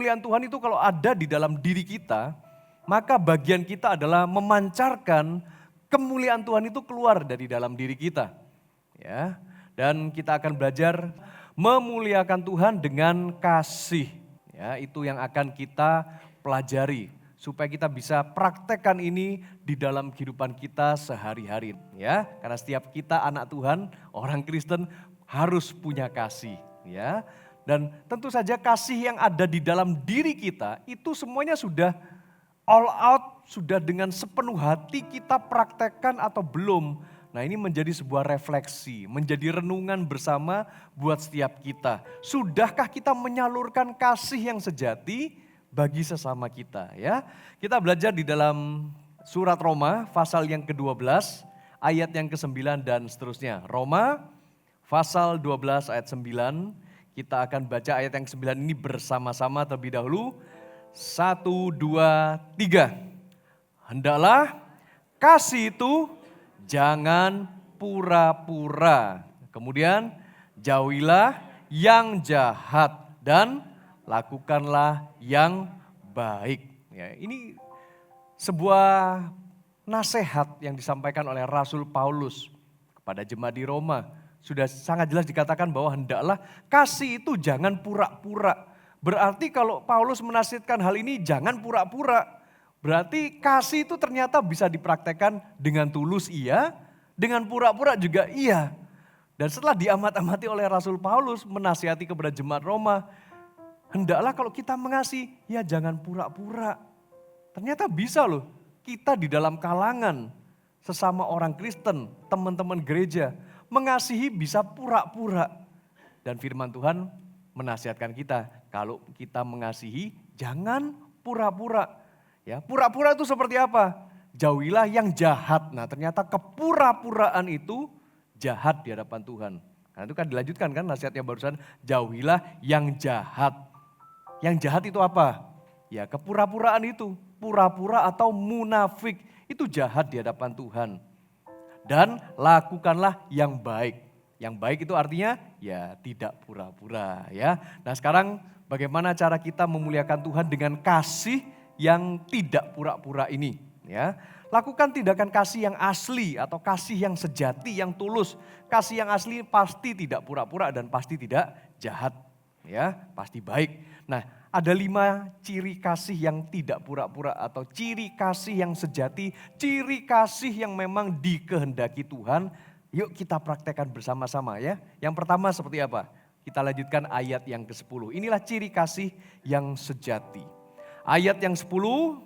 kemuliaan Tuhan itu kalau ada di dalam diri kita, maka bagian kita adalah memancarkan kemuliaan Tuhan itu keluar dari dalam diri kita. Ya, dan kita akan belajar memuliakan Tuhan dengan kasih. Ya, itu yang akan kita pelajari supaya kita bisa praktekkan ini di dalam kehidupan kita sehari-hari. Ya, karena setiap kita anak Tuhan, orang Kristen harus punya kasih. Ya, dan tentu saja kasih yang ada di dalam diri kita itu semuanya sudah all out, sudah dengan sepenuh hati kita praktekkan atau belum. Nah, ini menjadi sebuah refleksi, menjadi renungan bersama buat setiap kita. Sudahkah kita menyalurkan kasih yang sejati bagi sesama kita, ya? Kita belajar di dalam surat Roma pasal yang ke-12, ayat yang ke-9 dan seterusnya. Roma pasal 12 ayat 9, kita akan baca ayat yang ke-9 ini bersama-sama terlebih dahulu. 1, 2, 3. Hendaklah kasih itu jangan pura-pura. Kemudian jauhilah yang jahat dan lakukanlah yang baik. Ya, ini sebuah nasihat yang disampaikan oleh Rasul Paulus kepada jemaat di Roma. Sudah sangat jelas dikatakan bahwa hendaklah kasih itu jangan pura-pura. Berarti kalau Paulus menasihatkan hal ini jangan pura-pura. Berarti kasih itu ternyata bisa dipraktekkan dengan tulus iya, dengan pura-pura juga iya. Dan setelah diamat-amati oleh Rasul Paulus menasihati kepada jemaat Roma, hendaklah kalau kita mengasihi, ya jangan pura-pura. Ternyata bisa loh, kita di dalam kalangan sesama orang Kristen, teman-teman gereja, mengasihi bisa pura-pura. Dan firman Tuhan menasihatkan kita, kalau kita mengasihi jangan pura-pura. Ya, pura-pura itu seperti apa? Jauhilah yang jahat. Nah, ternyata kepura-puraan itu jahat di hadapan Tuhan. Karena itu kan dilanjutkan kan nasihatnya barusan, jauhilah yang jahat. Yang jahat itu apa? Ya, kepura-puraan itu, pura-pura atau munafik, itu jahat di hadapan Tuhan. Dan lakukanlah yang baik. Yang baik itu artinya ya tidak pura-pura, ya. Nah, sekarang bagaimana cara kita memuliakan Tuhan dengan kasih yang tidak pura-pura ini, ya. Lakukan tindakan kasih yang asli atau kasih yang sejati, yang tulus. Kasih yang asli pasti tidak pura-pura dan pasti tidak jahat, ya, pasti baik. Nah, ada 5 ciri kasih yang tidak pura-pura atau ciri kasih yang sejati, ciri kasih yang memang dikehendaki Tuhan. Yuk kita praktekkan bersama-sama, ya. Yang pertama seperti apa? Kita lanjutkan ayat yang ke-10. Inilah ciri kasih yang sejati. Ayat yang 10,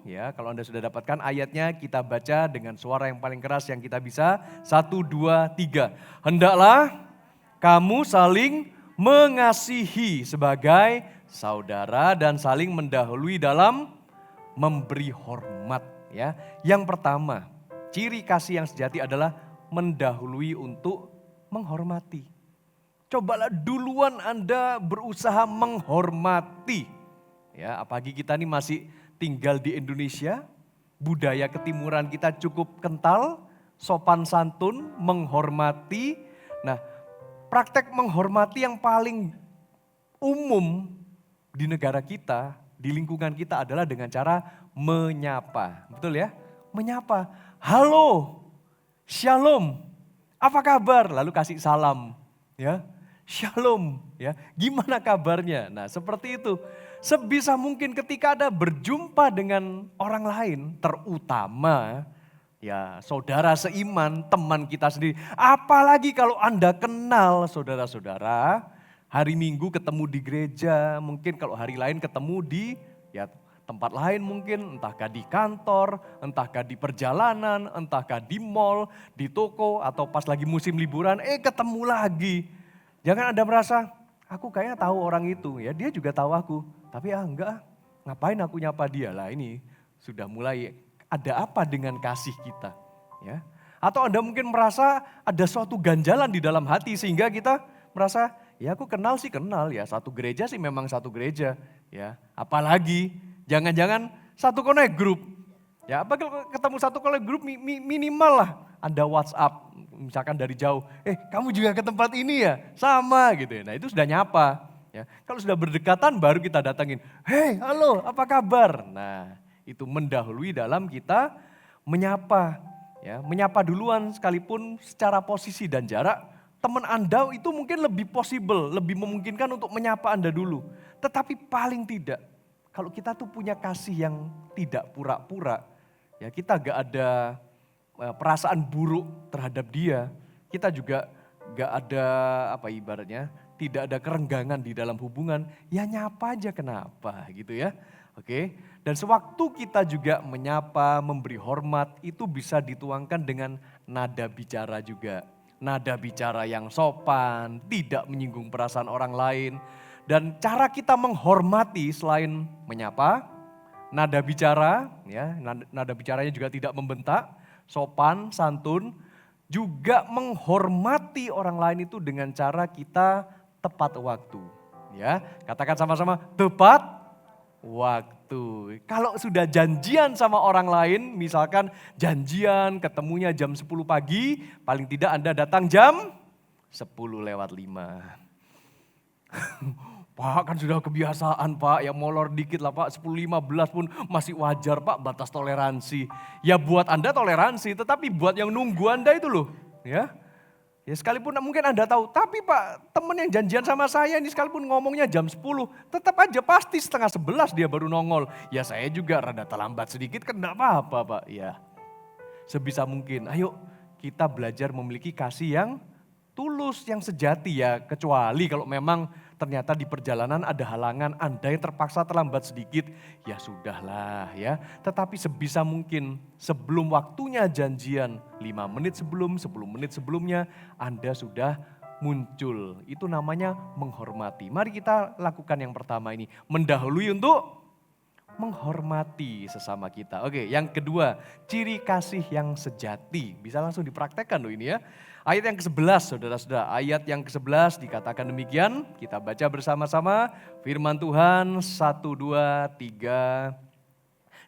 ya, kalau Anda sudah dapatkan ayatnya, kita baca dengan suara yang paling keras yang kita bisa. 1, 2, 3. Hendaklah kamu saling mengasihi sebagai saudara dan saling mendahului dalam memberi hormat. Ya. Yang pertama, ciri kasih yang sejati adalah mendahului untuk menghormati. Cobalah duluan Anda berusaha menghormati. Ya, apalagi kita ini masih tinggal di Indonesia, budaya ketimuran kita cukup kental, sopan santun, menghormati. Nah, praktek menghormati yang paling umum di negara kita, di lingkungan kita adalah dengan cara menyapa. Betul ya? Menyapa. Halo, shalom, apa kabar? Lalu kasih salam. Ya, shalom. Ya, gimana kabarnya? Nah, seperti itu. Sebisa mungkin ketika Anda berjumpa dengan orang lain, terutama ya saudara seiman, teman kita sendiri. Apalagi kalau Anda kenal saudara-saudara, hari Minggu ketemu di gereja, mungkin kalau hari lain ketemu di ya tempat lain mungkin, entahkah di kantor, entahkah di perjalanan, entahkah di mall, di toko, atau pas lagi musim liburan, ketemu lagi. Jangan Anda merasa, aku kayaknya tahu orang itu, ya dia juga tahu aku. Tapi enggak, ngapain aku nyapa dia lah, ini sudah mulai ada apa dengan kasih kita, ya? Atau Anda mungkin merasa ada suatu ganjalan di dalam hati sehingga kita merasa ya aku kenal sih kenal ya, satu gereja sih memang satu gereja, ya. Apalagi jangan-jangan satu connect group, ya. Apa kalau ketemu satu connect group minimal lah Anda WhatsApp misalkan dari jauh, kamu juga ke tempat ini ya, sama gitu ya. Nah itu sudah nyapa. Ya, kalau sudah berdekatan baru kita datangin, hei halo apa kabar? Nah itu mendahului dalam kita menyapa. Ya, menyapa duluan sekalipun secara posisi dan jarak, teman Anda itu mungkin lebih possible, lebih memungkinkan untuk menyapa Anda dulu. Tetapi paling tidak, kalau kita tuh punya kasih yang tidak pura-pura, ya kita gak ada perasaan buruk terhadap dia, kita juga gak ada apa ibaratnya, tidak ada kerenggangan di dalam hubungan, ya nyapa aja kenapa gitu ya. Oke, dan sewaktu kita juga menyapa, memberi hormat, itu bisa dituangkan dengan nada bicara juga. Nada bicara yang sopan, tidak menyinggung perasaan orang lain. Dan cara kita menghormati selain menyapa, nada bicara, ya, nada bicaranya juga tidak membentak, sopan, santun, juga menghormati orang lain itu dengan cara kita tepat waktu. Ya, katakan sama-sama tepat waktu. Kalau sudah janjian sama orang lain, misalkan janjian ketemunya jam 10 pagi, paling tidak Anda datang jam 10:05. Pak kan sudah kebiasaan Pak, ya molor dikit lah Pak, 10:15 pun masih wajar Pak, batas toleransi. Ya buat Anda toleransi, tetapi buat yang nunggu Anda itu loh, ya. Ya sekalipun mungkin Anda tahu, tapi Pak teman yang janjian sama saya ini sekalipun ngomongnya jam 10, tetap aja pasti 10:30 dia baru nongol. Ya saya juga rada terlambat sedikit kan enggak apa-apa Pak. Ya sebisa mungkin ayo kita belajar memiliki kasih yang tulus, yang sejati ya. Kecuali kalau memang ternyata di perjalanan ada halangan, Anda yang terpaksa terlambat sedikit, ya sudahlah ya. Tetapi sebisa mungkin sebelum waktunya janjian, 5 menit sebelum, 10 menit sebelumnya, Anda sudah muncul. Itu namanya menghormati. Mari kita lakukan yang pertama ini, mendahului untuk menghormati sesama kita. Oke, yang kedua, ciri kasih yang sejati. Bisa langsung dipraktekkan loh ini ya. Ayat yang ke-11, saudara-saudara. Ayat yang ke-11 dikatakan demikian. Kita baca bersama-sama firman Tuhan 1, 2, 3.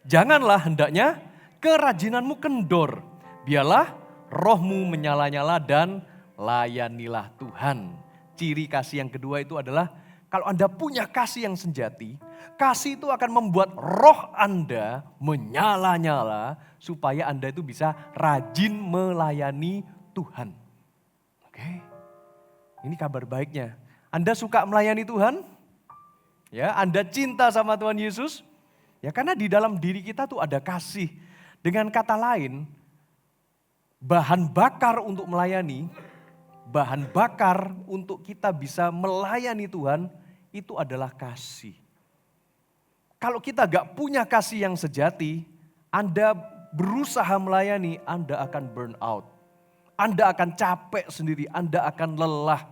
Janganlah hendaknya kerajinanmu kendor. Biarlah rohmu menyala-nyala dan layanilah Tuhan. Ciri kasih yang kedua itu adalah kalau Anda punya kasih yang sejati, kasih itu akan membuat roh Anda menyala-nyala supaya Anda itu bisa rajin melayani Tuhan. Oke, ini kabar baiknya. Anda suka melayani Tuhan? Ya, Anda cinta sama Tuhan Yesus? Ya karena di dalam diri kita tuh ada kasih. Dengan kata lain, bahan bakar untuk melayani, bahan bakar untuk kita bisa melayani Tuhan, itu adalah kasih. Kalau kita gak punya kasih yang sejati, Anda berusaha melayani, Anda akan burn out. Anda akan capek sendiri, Anda akan lelah.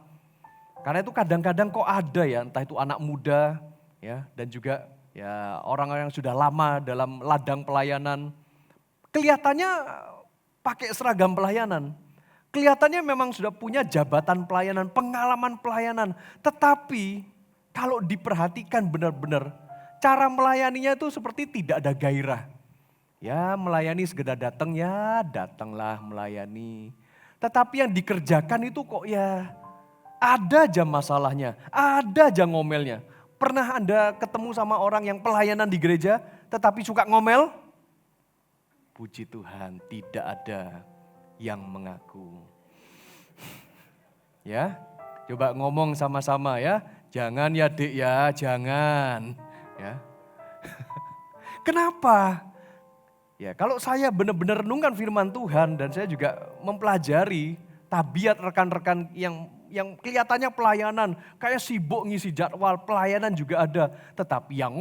Karena itu kadang-kadang kok ada ya, entah itu anak muda ya dan juga ya orang-orang yang sudah lama dalam ladang pelayanan. Kelihatannya pakai seragam pelayanan. Kelihatannya memang sudah punya jabatan pelayanan, pengalaman pelayanan. Tetapi kalau diperhatikan benar-benar, cara melayaninya itu seperti tidak ada gairah. Ya melayani sekedar datang, ya datanglah melayani. Tetapi yang dikerjakan itu kok ya ada aja masalahnya, ada aja ngomelnya. Pernah Anda ketemu sama orang yang pelayanan di gereja tetapi suka ngomel? Puji Tuhan tidak ada yang mengaku. Ya, coba ngomong sama-sama ya. Jangan ya Dek ya, jangan. Ya. Kenapa? Ya, kalau saya benar-benar renungkan firman Tuhan dan saya juga mempelajari tabiat rekan-rekan yang kelihatannya pelayanan, kayak sibuk ngisi jadwal, pelayanan juga ada. Tetapi yang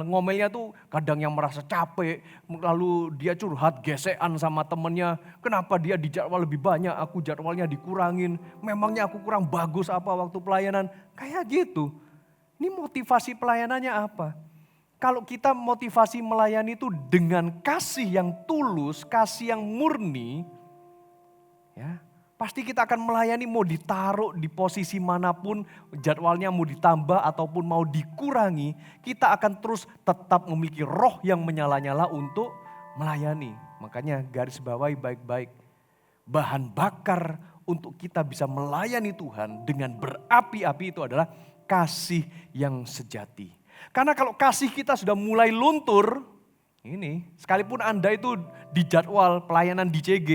ngomelnya tuh kadang yang merasa capek, lalu dia curhat gesekan sama temennya, kenapa dia di jadwal lebih banyak, aku jadwalnya dikurangin, memangnya aku kurang bagus apa waktu pelayanan, kayak gitu. Ini motivasi pelayanannya apa? Kalau kita motivasi melayani itu dengan kasih yang tulus, kasih yang murni, ya pasti kita akan melayani mau ditaruh di posisi manapun, jadwalnya mau ditambah ataupun mau dikurangi, kita akan terus tetap memiliki roh yang menyala-nyala untuk melayani. Makanya garis bawahi baik-baik, bahan bakar untuk kita bisa melayani Tuhan dengan berapi-api itu adalah kasih yang sejati. Karena kalau kasih kita sudah mulai luntur, ini sekalipun Anda itu di jadwal pelayanan di CG,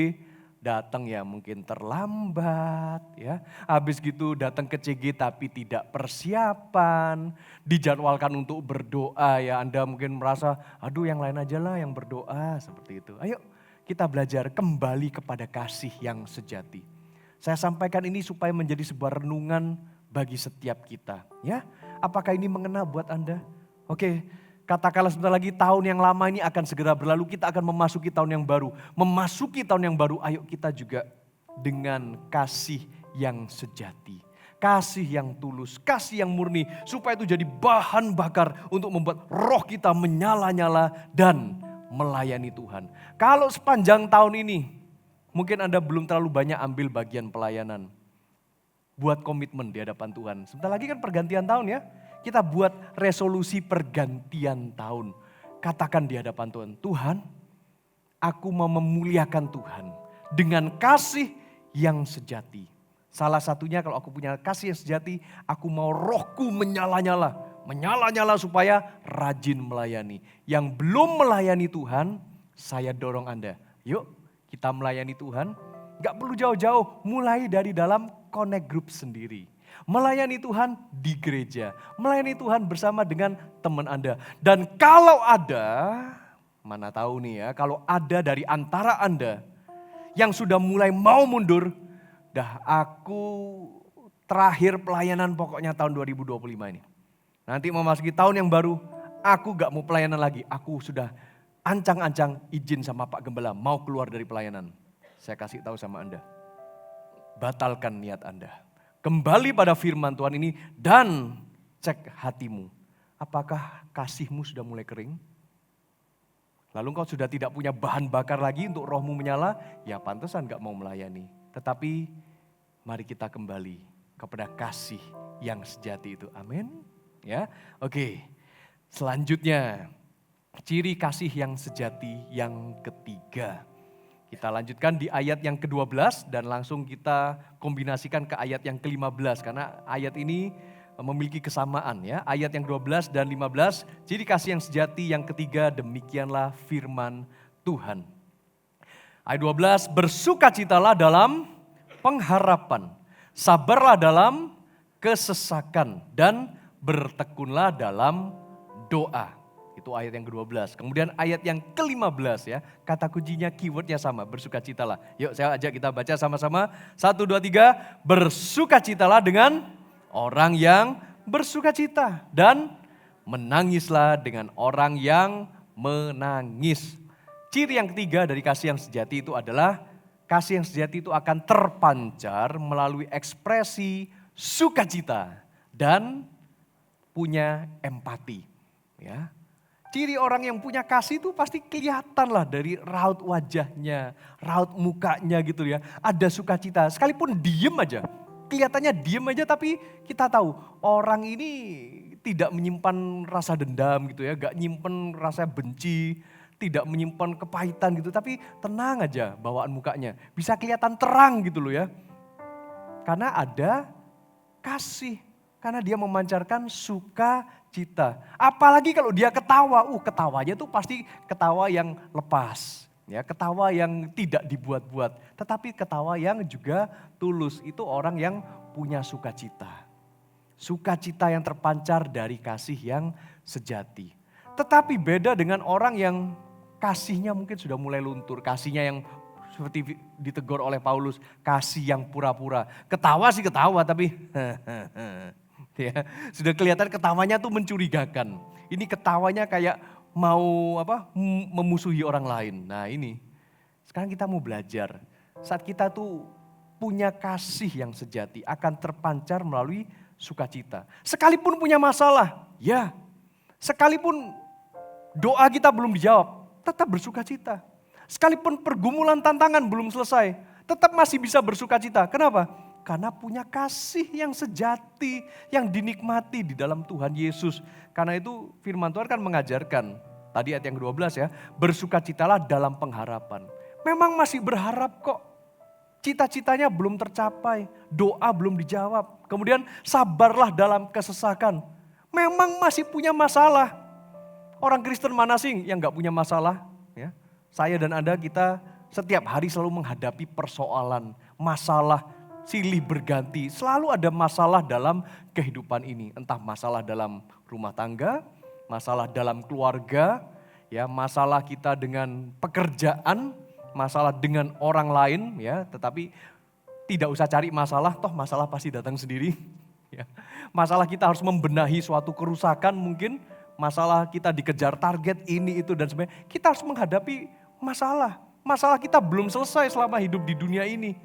datang ya mungkin terlambat ya. Habis gitu datang ke CG tapi tidak persiapan. Dijadwalkan untuk berdoa ya, Anda mungkin merasa aduh yang lain aja lah yang berdoa seperti itu. Ayo kita belajar kembali kepada kasih yang sejati. Saya sampaikan ini supaya menjadi sebuah renungan bagi setiap kita ya. Apakah ini mengena buat Anda? Oke. Katakanlah sebentar lagi tahun yang lama ini akan segera berlalu, kita akan memasuki tahun yang baru. Memasuki tahun yang baru, ayo kita juga dengan kasih yang sejati. Kasih yang tulus, kasih yang murni. Supaya itu jadi bahan bakar untuk membuat roh kita menyala-nyala dan melayani Tuhan. Kalau sepanjang tahun ini, mungkin Anda belum terlalu banyak ambil bagian pelayanan. Buat komitmen di hadapan Tuhan. Sebentar lagi kan pergantian tahun ya. Kita buat resolusi pergantian tahun. Katakan di hadapan Tuhan, Tuhan, aku mau memuliakan Tuhan dengan kasih yang sejati. Salah satunya kalau aku punya kasih yang sejati, aku mau rohku menyala-nyala. Menyala-nyala supaya rajin melayani. Yang belum melayani Tuhan, saya dorong Anda. Yuk kita melayani Tuhan. Gak perlu jauh-jauh, mulai dari dalam connect group sendiri. Melayani Tuhan di gereja, melayani Tuhan bersama dengan teman Anda. Dan kalau ada, mana tahu nih ya, kalau ada dari antara Anda yang sudah mulai mau mundur, dah aku terakhir pelayanan pokoknya tahun 2025 ini. Nanti memasuki tahun yang baru, aku gak mau pelayanan lagi, aku sudah ancang-ancang izin sama Pak Gembala mau keluar dari pelayanan. Saya kasih tahu sama Anda, batalkan niat Anda. Kembali pada firman Tuhan ini dan cek hatimu. Apakah kasihmu sudah mulai kering? Lalu engkau sudah tidak punya bahan bakar lagi untuk rohmu menyala? Ya pantesan gak mau melayani. Tetapi mari kita kembali kepada kasih yang sejati itu. Amin. Ya, oke. Selanjutnya, ciri kasih yang sejati yang ketiga. Kita lanjutkan di ayat yang ke-12 dan langsung kita kombinasikan ke ayat yang ke-15. Karena ayat ini memiliki kesamaan ya. Ayat yang 12 dan 15, ciri kasih yang sejati yang ketiga, demikianlah firman Tuhan. Ayat 12, bersukacitalah dalam pengharapan, sabarlah dalam kesesakan, dan bertekunlah dalam doa. Itu ayat yang ke-12. Kemudian ayat yang ke-15 ya. Kata kuncinya, keywordnya sama, bersukacitalah. Yuk saya ajak kita baca sama-sama. 1, 2, 3. Bersukacitalah dengan orang yang bersukacita. Dan menangislah dengan orang yang menangis. Ciri yang ketiga dari kasih yang sejati itu adalah, kasih yang sejati itu akan terpancar melalui ekspresi sukacita dan punya empati. Ya. Ciri orang yang punya kasih itu pasti kelihatan lah dari raut wajahnya, raut mukanya gitu ya. Ada sukacita, sekalipun diem aja. Kelihatannya diem aja tapi kita tahu orang ini tidak menyimpan rasa dendam gitu ya. Gak nyimpen rasa benci, tidak menyimpan kepahitan gitu. Tapi tenang aja bawaan mukanya. Bisa kelihatan terang gitu loh ya. Karena ada kasih. Karena dia memancarkan sukacita. Apalagi kalau dia ketawa, ketawanya tuh pasti ketawa yang lepas. Ya, ketawa yang tidak dibuat-buat. Tetapi ketawa yang juga tulus. Itu orang yang punya sukacita. Sukacita yang terpancar dari kasih yang sejati. Tetapi beda dengan orang yang kasihnya mungkin sudah mulai luntur. Kasihnya yang seperti ditegur oleh Paulus, kasih yang pura-pura. Ketawa sih ketawa tapi ya, sudah kelihatan ketawanya tuh mencurigakan. Ini ketawanya kayak mau memusuhi orang lain. Nah ini, sekarang kita mau belajar. Saat kita tuh punya kasih yang sejati akan terpancar melalui sukacita. Sekalipun punya masalah, ya. Sekalipun doa kita belum dijawab, tetap bersukacita. Sekalipun pergumulan tantangan belum selesai, tetap masih bisa bersukacita. Kenapa? Karena punya kasih yang sejati, yang dinikmati di dalam Tuhan Yesus. Karena itu firman Tuhan kan mengajarkan, tadi ayat yang ke-12 ya, bersukacitalah dalam pengharapan. Memang masih berharap kok. Cita-citanya belum tercapai, doa belum dijawab. Kemudian sabarlah dalam kesesakan. Memang masih punya masalah. Orang Kristen mana sih yang gak punya masalah? Ya. Saya dan Anda kita setiap hari selalu menghadapi persoalan, masalah, silih berganti. Selalu ada masalah dalam kehidupan ini. Entah masalah dalam rumah tangga, masalah dalam keluarga, ya, masalah kita dengan pekerjaan, masalah dengan orang lain, ya. Tetapi tidak usah cari masalah, toh masalah pasti datang sendiri. Ya. Masalah kita harus membenahi suatu kerusakan mungkin, masalah kita dikejar target ini itu dan sebagainya. Kita harus menghadapi masalah. Masalah kita belum selesai selama hidup di dunia ini.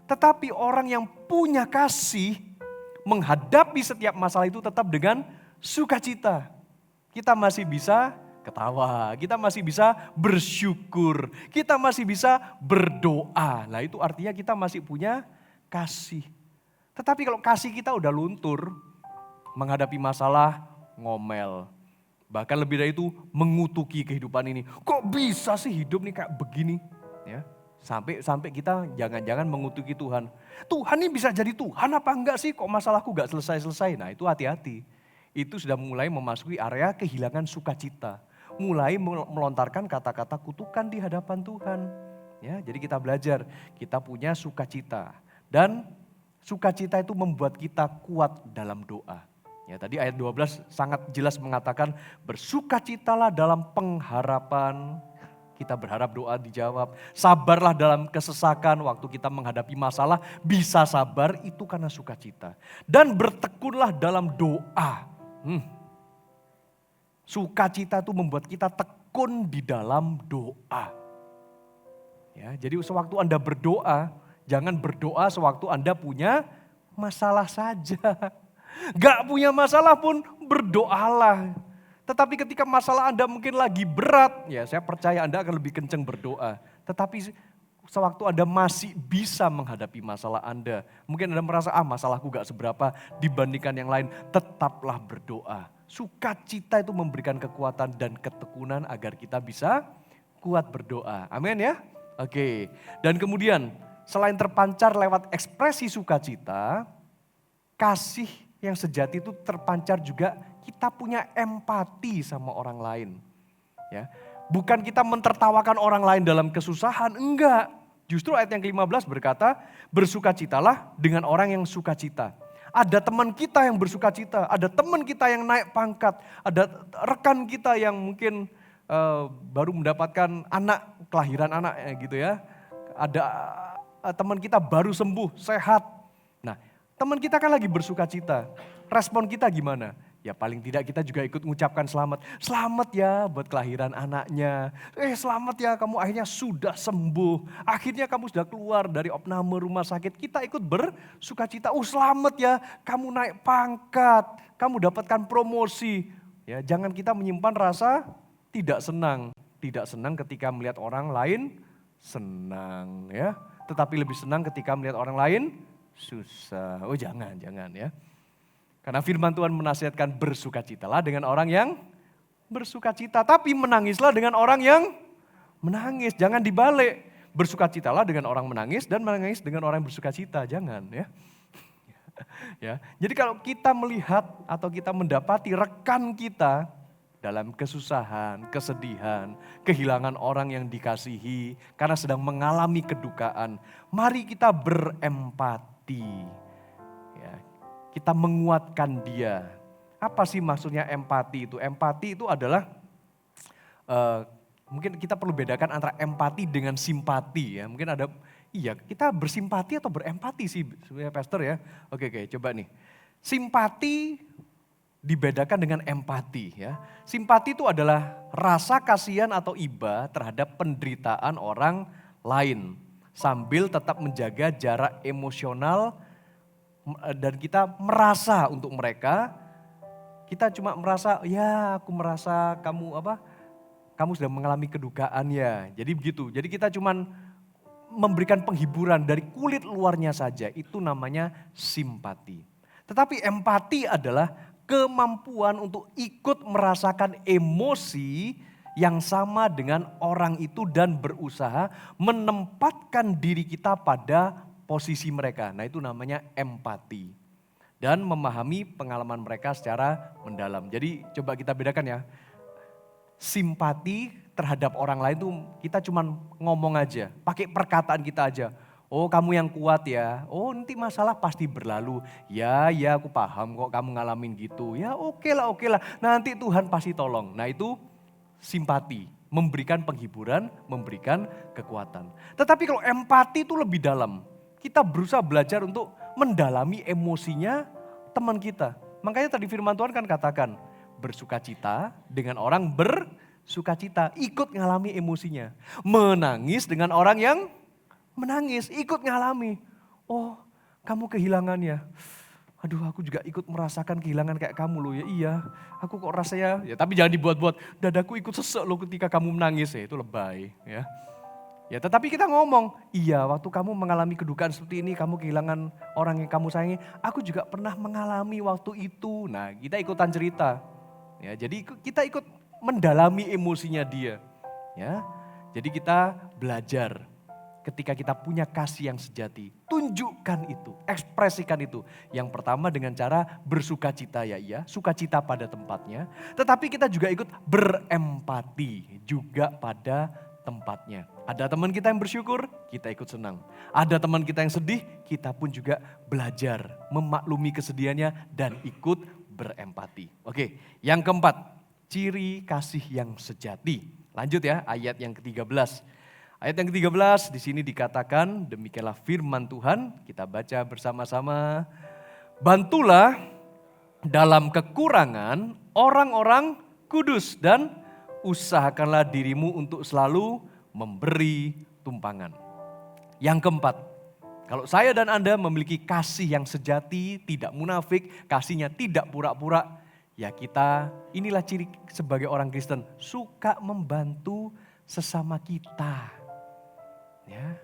Tetapi orang yang punya kasih menghadapi setiap masalah itu tetap dengan sukacita. Kita masih bisa ketawa, kita masih bisa bersyukur, kita masih bisa berdoa. Nah itu artinya kita masih punya kasih. Tetapi kalau kasih kita udah luntur, menghadapi masalah ngomel. Bahkan lebih dari itu mengutuki kehidupan ini. Kok bisa sih hidup nih kayak begini? Ya, sampai kita jangan-jangan mengutuki Tuhan. Tuhan ini bisa jadi Tuhan apa enggak sih? Kok masalahku gak selesai-selesai? Nah itu hati-hati. Itu sudah mulai memasuki area kehilangan sukacita. Mulai melontarkan kata-kata kutukan di hadapan Tuhan. Ya, jadi kita belajar, kita punya sukacita. Dan sukacita itu membuat kita kuat dalam doa. Ya, tadi ayat 12 sangat jelas mengatakan bersukacitalah dalam pengharapan. Kita berharap doa dijawab. Sabarlah dalam kesesakan waktu kita menghadapi masalah. Bisa sabar itu karena sukacita. Dan bertekunlah dalam doa. Sukacita itu membuat kita tekun di dalam doa. Ya, jadi sewaktu Anda berdoa, jangan berdoa sewaktu Anda punya masalah saja. Gak punya masalah pun berdoalah. Tetapi ketika masalah Anda mungkin lagi berat, ya saya percaya Anda akan lebih kenceng berdoa. Tetapi sewaktu Anda masih bisa menghadapi masalah Anda, mungkin Anda merasa masalahku gak seberapa dibandingkan yang lain, tetaplah berdoa. Sukacita itu memberikan kekuatan dan ketekunan agar kita bisa kuat berdoa. Amin ya. Oke. Dan kemudian selain terpancar lewat ekspresi sukacita, kasih yang sejati itu terpancar juga kita punya empati sama orang lain. Ya. Bukan kita mentertawakan orang lain dalam kesusahan, enggak. Justru ayat yang ke-15 berkata, bersukacitalah dengan orang yang sukacita. Ada teman kita yang bersukacita, ada teman kita yang naik pangkat, ada rekan kita yang mungkin baru mendapatkan anak, kelahiran anak gitu ya. Ada teman kita baru sembuh, sehat. Nah, teman kita kan lagi bersukacita. Respon kita gimana? Ya paling tidak kita juga ikut mengucapkan selamat. Selamat ya buat kelahiran anaknya. Selamat ya kamu akhirnya sudah sembuh. Akhirnya kamu sudah keluar dari opname rumah sakit. Kita ikut bersukacita. Selamat ya kamu naik pangkat. Kamu dapatkan promosi. Ya, jangan kita menyimpan rasa tidak senang. Tidak senang ketika melihat orang lain senang ya. Tetapi lebih senang ketika melihat orang lain susah. Jangan ya. Karena firman Tuhan menasihatkan bersukacitalah dengan orang yang bersukacita. Tapi menangislah dengan orang yang menangis. Jangan dibalik. Bersukacitalah dengan orang menangis dan menangis dengan orang yang bersukacita. Jangan ya. Ya. Jadi kalau kita melihat atau kita mendapati rekan kita dalam kesusahan, kesedihan, kehilangan orang yang dikasihi karena sedang mengalami kedukaan, mari kita berempati. Ya. Kita menguatkan dia. Apa sih maksudnya empati itu? Empati itu adalah, mungkin kita perlu bedakan antara empati dengan simpati ya. Mungkin ada, kita bersimpati atau berempati sih sebenarnya pastor ya. Oke, coba nih. Simpati dibedakan dengan empati ya. Simpati itu adalah rasa kasihan atau iba terhadap penderitaan orang lain. Sambil tetap menjaga jarak emosional dan kita merasa untuk mereka, kita cuma merasa, aku merasa kamu sudah mengalami kedukaan ya. Jadi begitu, jadi kita cuma memberikan penghiburan dari kulit luarnya saja, itu namanya simpati. Tetapi empati adalah kemampuan untuk ikut merasakan emosi yang sama dengan orang itu dan berusaha menempatkan diri kita pada posisi mereka. Nah itu namanya empati. Dan memahami pengalaman mereka secara mendalam. Jadi coba kita bedakan ya. Simpati terhadap orang lain tuh kita cuman ngomong aja, pakai perkataan kita aja. Oh kamu yang kuat ya, oh nanti masalah pasti berlalu. Ya aku paham kok kamu ngalamin gitu. Ya oke lah, nanti Tuhan pasti tolong. Nah itu simpati, memberikan penghiburan, memberikan kekuatan. Tetapi kalau empati itu lebih dalam. Kita berusaha belajar untuk mendalami emosinya teman kita. Makanya tadi firman Tuhan kan katakan, bersukacita dengan orang bersukacita, ikut ngalami emosinya. Menangis dengan orang yang menangis, ikut ngalami. Oh, kamu kehilangan ya. Aduh, aku juga ikut merasakan kehilangan kayak kamu loh ya. Iya, aku kok rasanya, ya tapi jangan dibuat-buat. Dadaku ikut sesek loh ketika kamu menangis ya, itu lebay ya. Ya tetapi kita ngomong, iya waktu kamu mengalami kedukaan seperti ini, kamu kehilangan orang yang kamu sayangi, aku juga pernah mengalami waktu itu. Nah kita ikutan cerita. Ya, jadi kita ikut mendalami emosinya dia. Ya, jadi kita belajar ketika kita punya kasih yang sejati, tunjukkan itu, ekspresikan itu. Yang pertama dengan cara bersukacita ya iya, sukacita pada tempatnya. Tetapi kita juga ikut berempati juga pada tempatnya. Ada teman kita yang bersyukur, kita ikut senang. Ada teman kita yang sedih, kita pun juga belajar memaklumi kesedihannya dan ikut berempati. Oke, yang keempat, ciri kasih yang sejati. Lanjut ya, ayat yang ke-13. Ayat yang ke-13 di sini dikatakan, demikianlah firman Tuhan, kita baca bersama-sama. Bantulah dalam kekurangan orang-orang kudus dan usahakanlah dirimu untuk selalu memberi tumpangan. Yang keempat, kalau saya dan Anda memiliki kasih yang sejati, tidak munafik, kasihnya tidak pura-pura, ya kita inilah ciri sebagai orang Kristen, suka membantu sesama kita. Ya.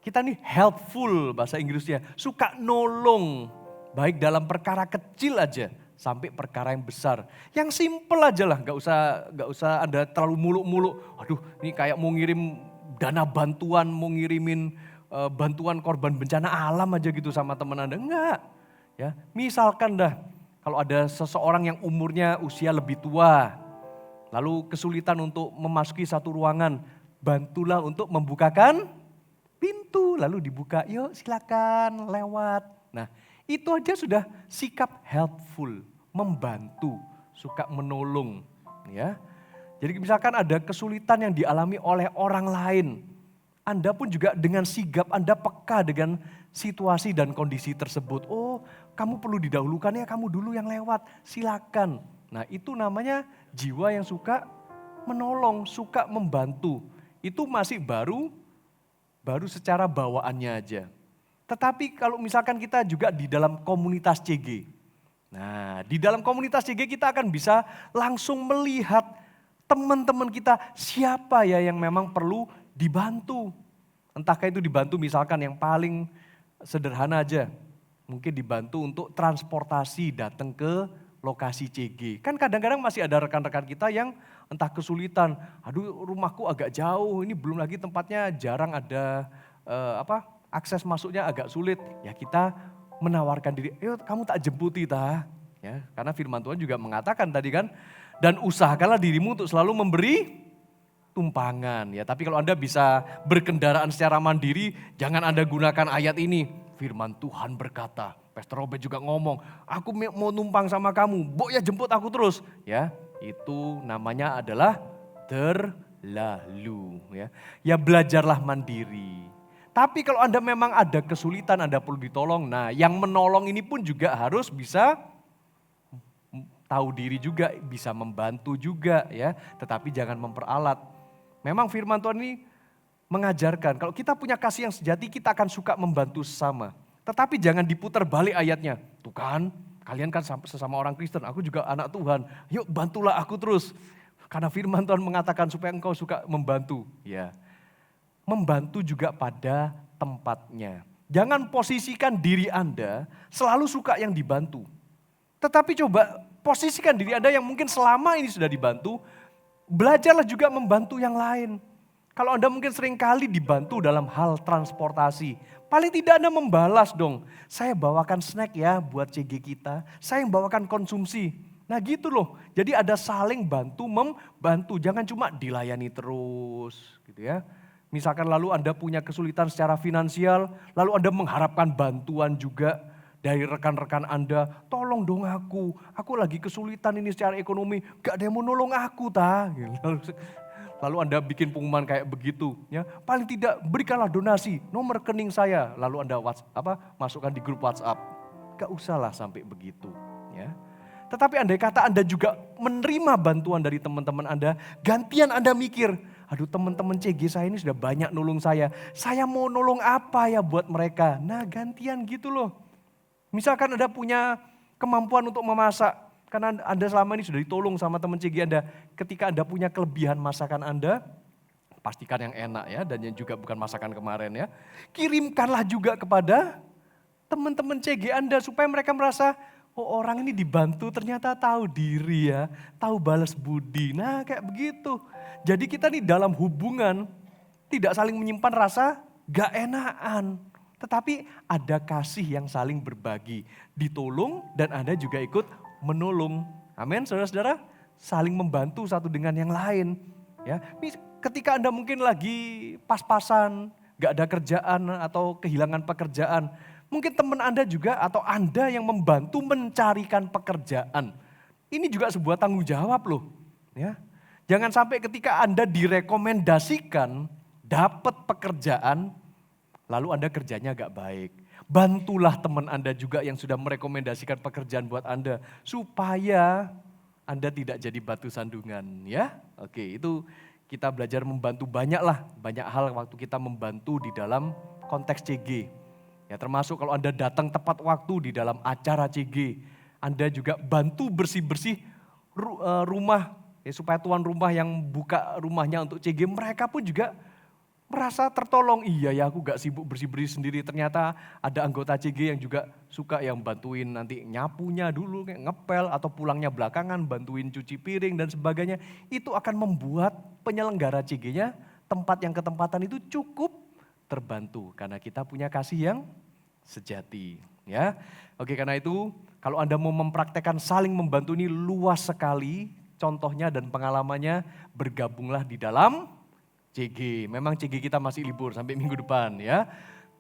Kita nih helpful bahasa Inggrisnya, suka nolong, baik dalam perkara kecil aja sampai perkara yang besar. Yang simple aja lah, gak usah Anda terlalu muluk-muluk. Aduh ini kayak mau ngirim dana bantuan, mau ngirimin bantuan korban bencana alam aja gitu sama teman Anda. Enggak. Ya, misalkan dah kalau ada seseorang yang umurnya usia lebih tua, lalu kesulitan untuk memasuki satu ruangan, bantulah untuk membukakan pintu, lalu dibuka, yuk silakan lewat. Nah itu aja sudah sikap helpful, membantu, suka menolong. Ya. Jadi misalkan ada kesulitan yang dialami oleh orang lain, Anda pun juga dengan sigap, Anda peka dengan situasi dan kondisi tersebut. Oh kamu perlu didahulukan ya, kamu dulu yang lewat, silakan. Nah itu namanya jiwa yang suka menolong, suka membantu. Itu masih baru secara bawaannya aja. Tetapi kalau misalkan kita juga di dalam komunitas CG. Nah di dalam komunitas CG kita akan bisa langsung melihat teman-teman kita siapa ya yang memang perlu dibantu. Entahkah itu dibantu misalkan yang paling sederhana aja. Mungkin dibantu untuk transportasi datang ke lokasi CG. Kan kadang-kadang masih ada rekan-rekan kita yang entah kesulitan. Aduh rumahku agak jauh, ini belum lagi tempatnya jarang ada akses masuknya agak sulit. Ya kita menawarkan diri, yuk kamu tak jemputi ta. Ya, karena firman Tuhan juga mengatakan tadi kan, dan usahakanlah dirimu untuk selalu memberi tumpangan. Ya, tapi kalau Anda bisa berkendaraan secara mandiri, jangan Anda gunakan ayat ini. Firman Tuhan berkata, Pastor Robert juga ngomong, aku mau numpang sama kamu, Bok ya jemput aku terus. Ya, itu namanya adalah terlalu. Ya belajarlah mandiri. Tapi kalau Anda memang ada kesulitan, Anda perlu ditolong. Nah yang menolong ini pun juga harus bisa tahu diri juga, bisa membantu juga ya. Tetapi jangan memperalat. Memang firman Tuhan ini mengajarkan, kalau kita punya kasih yang sejati, kita akan suka membantu sesama. Tetapi jangan diputar balik ayatnya. Tuh kan, kalian kan sesama orang Kristen, aku juga anak Tuhan. Yuk bantulah aku terus. Karena firman Tuhan mengatakan supaya engkau suka membantu. Ya. Membantu juga pada tempatnya. Jangan posisikan diri Anda selalu suka yang dibantu. Tetapi coba posisikan diri Anda yang mungkin selama ini sudah dibantu, Belajarlah juga membantu yang lain. Kalau Anda mungkin seringkali dibantu dalam hal transportasi, paling tidak Anda membalas dong. Saya bawakan snack ya buat CG kita, saya yang bawakan konsumsi. Nah gitu loh, jadi ada saling bantu membantu, jangan cuma dilayani terus gitu ya. Misalkan lalu Anda punya kesulitan secara finansial, lalu Anda mengharapkan bantuan juga dari rekan-rekan Anda, tolong dong aku lagi kesulitan ini secara ekonomi, gak ada yang mau nolong aku ta. Lalu Anda bikin pengumuman kayak begitu, ya. Paling tidak berikanlah donasi, nomor rekening saya, lalu Anda masukkan di grup WhatsApp. Gak usahlah sampai begitu, ya. Tetapi andai kata Anda juga menerima bantuan dari teman-teman Anda, gantian Anda mikir, aduh teman-teman CG saya ini sudah banyak nolong saya mau nolong apa ya buat mereka. Nah gantian gitu loh. Misalkan Anda punya kemampuan untuk memasak, karena Anda selama ini sudah ditolong sama teman CG Anda. Ketika Anda punya kelebihan masakan Anda, pastikan yang enak ya, dan yang juga bukan masakan kemarin ya. Kirimkanlah juga kepada teman-teman CG Anda supaya mereka merasa, oh orang ini dibantu ternyata tahu diri ya, tahu balas budi. Nah kayak begitu. Jadi kita nih dalam hubungan tidak saling menyimpan rasa gak enakan. Tetapi ada kasih yang saling berbagi. Ditolong dan Anda juga ikut menolong. Amin, saudara-saudara. Saling membantu satu dengan yang lain. Ya, ketika Anda mungkin lagi pas-pasan, gak ada kerjaan atau kehilangan pekerjaan. Mungkin teman Anda juga atau Anda yang membantu mencarikan pekerjaan. Ini juga sebuah tanggung jawab loh. Ya. Jangan sampai ketika Anda direkomendasikan dapat pekerjaan, lalu Anda kerjanya gak baik. Bantulah teman Anda juga yang sudah merekomendasikan pekerjaan buat Anda. Supaya Anda tidak jadi batu sandungan ya. Oke, itu kita belajar membantu banyak hal waktu kita membantu di dalam konteks CG. Ya termasuk kalau Anda datang tepat waktu di dalam acara CG. Anda juga bantu bersih-bersih rumah. Ya, supaya tuan rumah yang buka rumahnya untuk CG, mereka pun juga merasa tertolong. Iya ya aku gak sibuk bersih-bersih sendiri, ternyata ada anggota CG yang juga suka yang bantuin nanti nyapunya dulu, kayak ngepel atau pulangnya belakangan bantuin cuci piring dan sebagainya. Itu akan membuat penyelenggara CG-nya tempat yang ketempatan itu cukup terbantu karena kita punya kasih yang sejati. Ya, oke karena itu kalau Anda mau mempraktekkan saling membantu ini luas sekali contohnya dan pengalamannya, bergabunglah di dalam CG. Memang CG kita masih libur sampai minggu depan ya.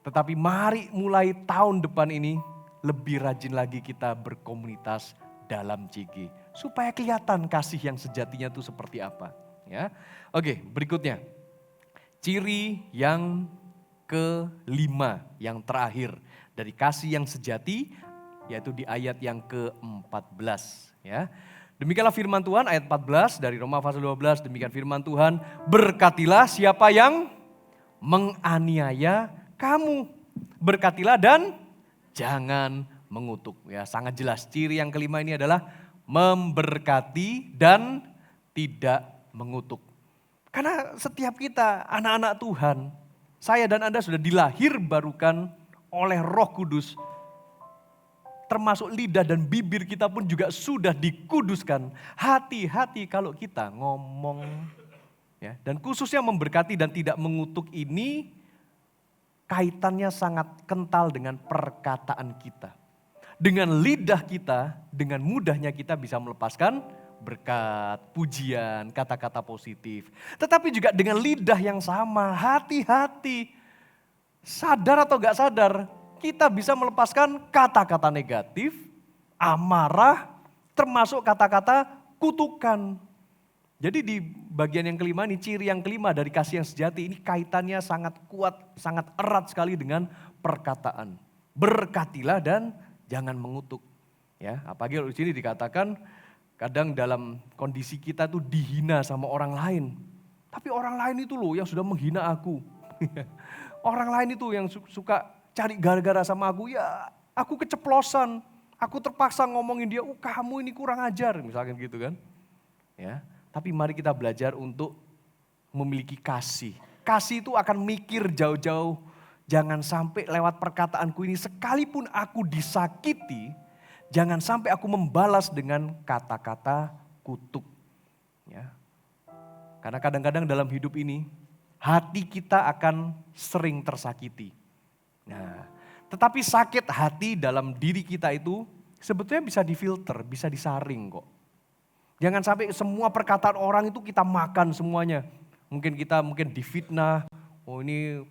Tetapi mari mulai tahun depan ini lebih rajin lagi kita berkomunitas dalam CG. Supaya kelihatan kasih yang sejatinya itu seperti apa. Ya. Oke berikutnya. Ciri yang kelima, yang terakhir dari kasih yang sejati, yaitu di ayat yang ke-14. Ya. Demikianlah firman Tuhan ayat 14 dari Roma pasal 12, demikian firman Tuhan, berkatilah siapa yang menganiaya kamu. Berkatilah dan jangan mengutuk. Ya, sangat jelas ciri yang kelima ini adalah memberkati dan tidak mengutuk. Karena setiap kita anak-anak Tuhan, saya dan Anda sudah dilahir barukan oleh Roh Kudus. Termasuk lidah dan bibir kita pun juga sudah dikuduskan. Hati-hati kalau kita ngomong. Ya, dan khususnya memberkati dan tidak mengutuk ini kaitannya sangat kental dengan perkataan kita. Dengan lidah kita, dengan mudahnya kita bisa melepaskan berkat, pujian, kata-kata positif. Tetapi juga dengan lidah yang sama, hati-hati. Sadar atau gak sadar, kita bisa melepaskan kata-kata negatif, amarah, termasuk kata-kata kutukan. Jadi di bagian yang kelima ini, ciri yang kelima dari kasih yang sejati ini kaitannya sangat kuat, sangat erat sekali dengan perkataan. Berkatilah dan jangan mengutuk. Ya, apalagi di sini dikatakan kadang dalam kondisi kita tuh dihina sama orang lain. Tapi orang lain itu loh yang sudah menghina aku. Orang lain itu yang suka cari gara-gara sama aku, ya aku keceplosan, aku terpaksa ngomongin dia, kamu ini kurang ajar, misalkan gitu kan. Ya, tapi mari kita belajar untuk memiliki kasih. Kasih itu akan mikir jauh-jauh, jangan sampai lewat perkataanku ini sekalipun aku disakiti, jangan sampai aku membalas dengan kata-kata kutuk. Ya. Karena kadang-kadang dalam hidup ini, hati kita akan sering tersakiti. Nah, tetapi sakit hati dalam diri kita itu sebetulnya bisa difilter, bisa disaring kok. Jangan sampai semua perkataan orang itu kita makan semuanya. Mungkin kita difitnah, oh ini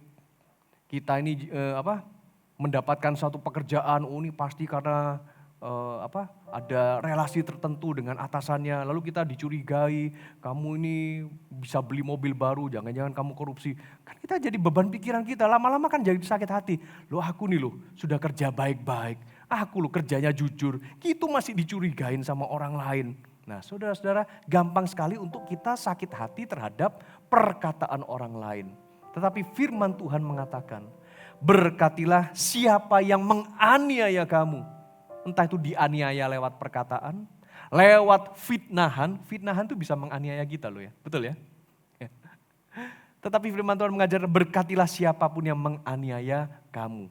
kita ini mendapatkan suatu pekerjaan, oh ini pasti karena ada relasi tertentu dengan atasannya, lalu kita dicurigai, kamu ini bisa beli mobil baru, jangan-jangan kamu korupsi. Kan kita jadi beban pikiran kita, lama-lama kan jadi sakit hati. Loh aku nih loh, sudah kerja baik-baik, aku loh kerjanya jujur, gitu masih dicurigain sama orang lain. Nah saudara-saudara, gampang sekali untuk kita sakit hati terhadap perkataan orang lain. Tetapi firman Tuhan mengatakan, berkatilah siapa yang menganiaya kamu. Entah itu dianiaya lewat perkataan, lewat fitnahan. Fitnahan itu bisa menganiaya kita loh ya, betul ya? Tetapi firman Tuhan mengajar, berkatilah siapapun yang menganiaya kamu.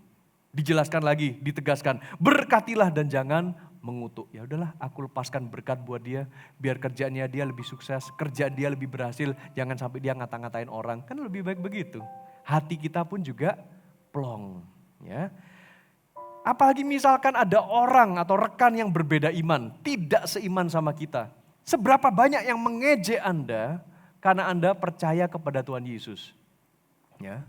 Dijelaskan lagi, ditegaskan, berkatilah dan jangan mengutuk. Ya udahlah, aku lepaskan berkat buat dia, biar kerjaannya dia lebih sukses, kerjaan dia lebih berhasil, jangan sampai dia ngata-ngatain orang. Kan lebih baik begitu. Hati kita pun juga plong, ya. Apalagi misalkan ada orang atau rekan yang berbeda iman, tidak seiman sama kita. Seberapa banyak yang mengejek Anda karena Anda percaya kepada Tuhan Yesus. Ya.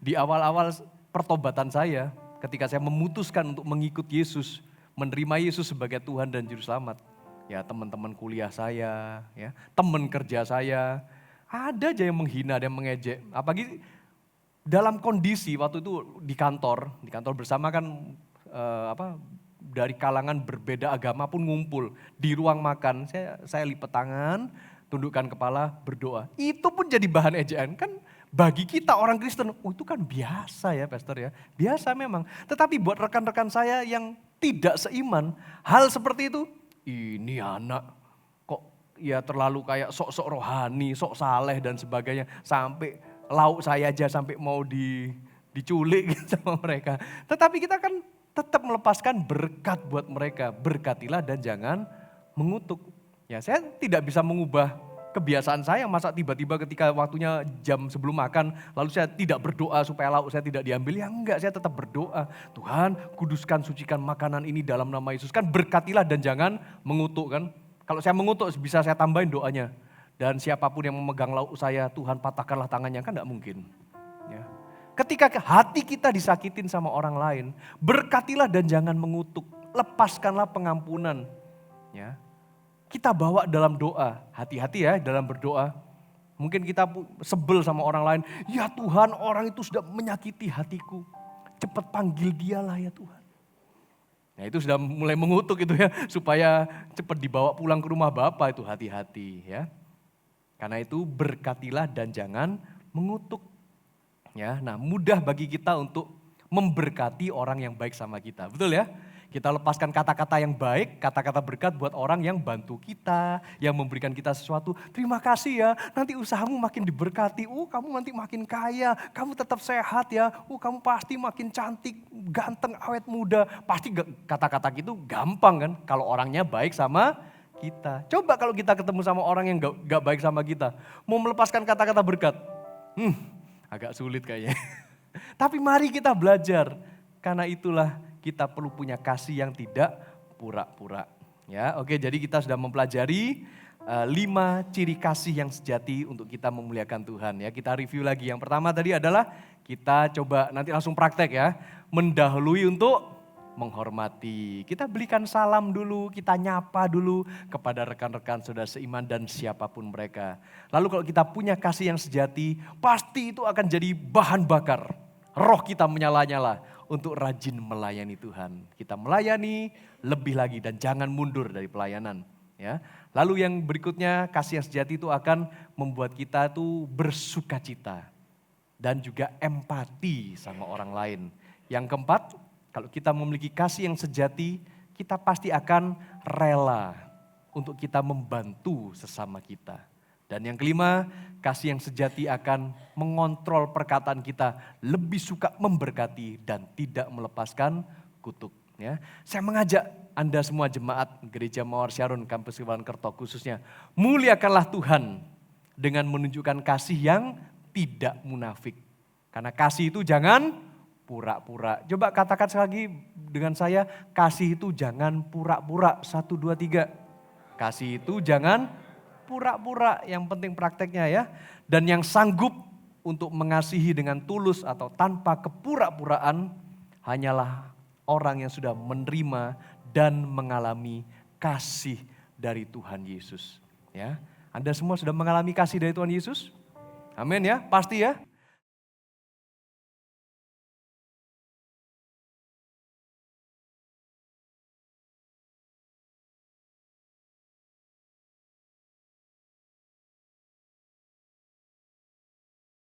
Di awal-awal pertobatan saya, ketika saya memutuskan untuk mengikut Yesus, menerima Yesus sebagai Tuhan dan Juru Selamat. Ya teman-teman kuliah saya, ya teman kerja saya, ada aja yang menghina, ada yang mengejek. Apalagi dalam kondisi waktu itu di kantor bersama kan dari kalangan berbeda agama pun ngumpul di ruang makan. Saya lipat tangan, tundukkan kepala, berdoa. Itu pun jadi bahan ejekan. Kan bagi kita orang Kristen, oh itu kan biasa ya pastor ya. Biasa memang. Tetapi buat rekan-rekan saya yang tidak seiman, hal seperti itu, ini anak kok ya terlalu kayak sok-sok rohani, sok saleh dan sebagainya. Sampai lauk saya aja sampai mau diculik sama mereka. Tetapi kita kan tetap melepaskan berkat buat mereka. Berkatilah dan jangan mengutuk. Ya, saya tidak bisa mengubah kebiasaan saya, masa tiba-tiba ketika waktunya jam sebelum makan, lalu saya tidak berdoa supaya lauk saya tidak diambil. Ya enggak, saya tetap berdoa. Tuhan, kuduskan, sucikan makanan ini dalam nama Yesus. Kan berkatilah dan jangan mengutuk kan. Kalau saya mengutuk bisa saya tambahin doanya. Dan siapapun yang memegang lauk saya, Tuhan patahkanlah tangannya, kan enggak mungkin. Ya. Ketika hati kita disakitin sama orang lain, berkatilah dan jangan mengutuk. Lepaskanlah pengampunan. Ya. Kita bawa dalam doa, hati-hati ya dalam berdoa. Mungkin kita sebel sama orang lain, ya Tuhan orang itu sudah menyakiti hatiku. Cepat panggil dialah ya Tuhan. Nah itu sudah mulai mengutuk itu ya, supaya cepat dibawa pulang ke rumah Bapa itu, hati-hati ya. Karena itu berkatilah dan jangan mengutuk. Ya, nah mudah bagi kita untuk memberkati orang yang baik sama kita, betul ya? Kita lepaskan kata-kata yang baik, kata-kata berkat buat orang yang bantu kita, yang memberikan kita sesuatu. Terima kasih ya, nanti usahamu makin diberkati. Kamu nanti makin kaya, kamu tetap sehat ya. Kamu pasti makin cantik, ganteng, awet muda. Pasti kata-kata gitu gampang kan, kalau orangnya baik sama kita. Coba kalau kita ketemu sama orang yang gak baik sama kita, mau melepaskan kata-kata berkat, agak sulit kayaknya. Tapi mari kita belajar, karena itulah kita perlu punya kasih yang tidak pura-pura. Ya, oke, jadi kita sudah mempelajari 5 ciri kasih yang sejati untuk kita memuliakan Tuhan. Ya, kita review lagi. Yang pertama tadi adalah kita coba nanti langsung praktek ya, mendahului untuk menghormati. Kita berikan salam dulu, kita nyapa dulu kepada rekan-rekan saudara seiman dan siapapun mereka. Lalu kalau kita punya kasih yang sejati, pasti itu akan jadi bahan bakar. Roh kita menyala-nyala untuk rajin melayani Tuhan. Kita melayani lebih lagi dan jangan mundur dari pelayanan. Ya. Lalu yang berikutnya, kasih yang sejati itu akan membuat kita tuh bersuka cita dan juga empati sama orang lain. Yang keempat, kalau kita memiliki kasih yang sejati, kita pasti akan rela untuk kita membantu sesama kita. Dan yang kelima, kasih yang sejati akan mengontrol perkataan kita, lebih suka memberkati dan tidak melepaskan kutuk. Ya. Saya mengajak Anda semua jemaat Gereja Mawar Syarun Kampus Kebalan Kerto khususnya, muliakanlah Tuhan dengan menunjukkan kasih yang tidak munafik. Karena kasih itu jangan pura-pura. Coba katakan sekali lagi dengan saya, kasih itu jangan pura-pura. 1, 2, 3. Kasih itu jangan pura-pura, yang penting prakteknya ya. Dan yang sanggup untuk mengasihi dengan tulus atau tanpa kepura-puraan hanyalah orang yang sudah menerima dan mengalami kasih dari Tuhan Yesus. Ya, Anda semua sudah mengalami kasih dari Tuhan Yesus? Amin ya, pasti ya.